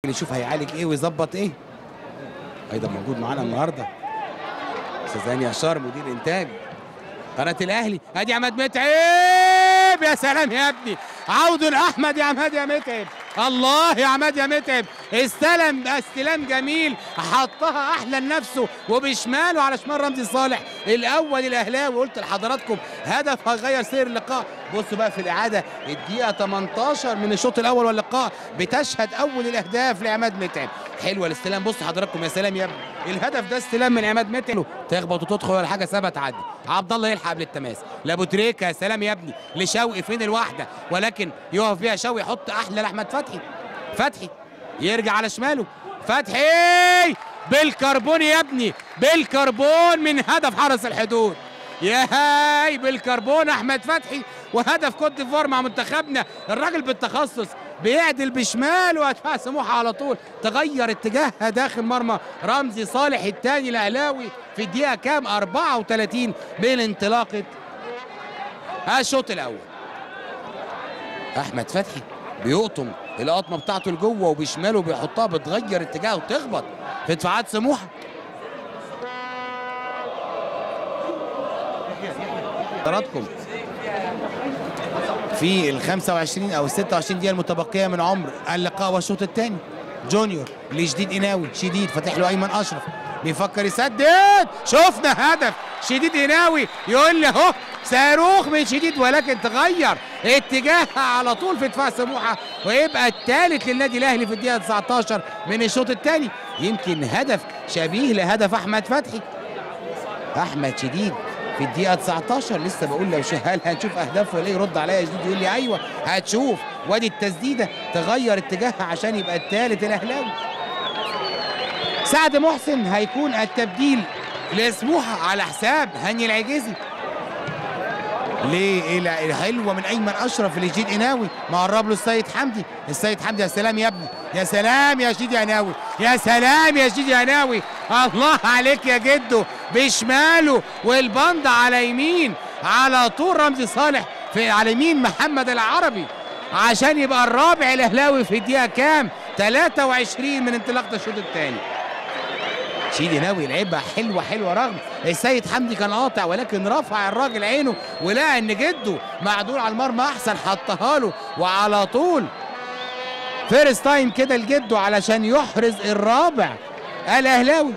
نشوف هيعالج ايه ويظبط ايه. ايضا موجود معانا النهارده استاذ هاني هشار مدير انتاج قناه الاهلي. ادي عماد متعب، يا سلام يا ابني، عود احمد يا عماد يا متعب، الله يا عماد يا متعب، استلم استلام جميل، حطها احلى لنفسه وبشماله على شمال رمزي صالح. الاول الاهلاوي، قلت لحضراتكم هدف هيغير سير اللقاء. بصوا بقى في الاعاده الدقيقه 18 من الشوط الاول واللقاء بتشهد اول الاهداف لعماد متعب. حلوه الاستلام، بصوا حضراتكم، يا سلام يا ابني، الهدف ده استلام من عماد متعب، تخبط وتدخل ولا حاجه، سابها تعدي. عبد الله يلحق قبل التماس لابو تريكه، يا سلام يا ابني، لشوقي فين الواحده، ولكن يقف بيها شوقي، يحط احلى لاحمد فتحي. فتحي يرجع على شماله، فتحي بالكربون يا ابني، بالكربون من هدف حرس الحدود. يا هاي بالكربون احمد فتحي، وهدف كوت ديفوار مع منتخبنا. الراجل بالتخصص بيعدل بشماله وادفع سموحه على طول، تغير اتجاهها داخل مرمى رمزي صالح الثاني الاهلاوي في الدقيقه كام 34 من انطلاقه الشوط الاول. احمد فتحي بيقطم القطمه بتاعته لجوه وبشماله بيحطها، بتغير اتجاهه وتخبط في دفاعات سموحه. حضراتكم في ال 25 او ال 26 دقيقه المتبقيه من عمر اللقاء والشوط الثاني، جونيور لشديد قناوي، شديد فاتح له ايمن اشرف، بيفكر يسدد، شفنا هدف شديد قناوي، يقول لي اهو صاروخ من شديد، ولكن تغير اتجاهها على طول في دفاع سموحه، ويبقى الثالث للنادي الاهلي في الدقيقه 19 من الشوط الثاني. يمكن هدف شبيه لهدف احمد فتحي. احمد شديد في الدقيقة 19 لسه بقول لو هل هنشوف اهداف ولا ايه؟ يرد عليا جديد يقول لي ايوه هتشوف، وادي التسديده تغير اتجاهها عشان يبقى الثالث الاهلاوي. سعد محسن هيكون التبديل لسموحه على حساب هاني العجيزي. ليه حلوه من ايمن اشرف لجديد قناوي، مقرب له السيد حمدي، السيد حمدي، يا سلام يا ابني، يا سلام يا شديد يا قناوي، يا سلام يا شديد يا قناوي، الله عليك يا جدو، بشماله والبند على يمين على طول رمزي صالح، في على يمين محمد العربي، عشان يبقى الرابع الاهلاوي في الدقيقه كام 23 من انطلاقه الشوط الثاني. شديد قناوي لعبها حلوه رغم السيد حمدي كان قاطع، ولكن رفع الراجل عينه ولقى ان جده معدول على المرمى احسن، حطها له وعلى طول فيرست تايم كده لجده علشان يحرز الرابع الاهلاوي.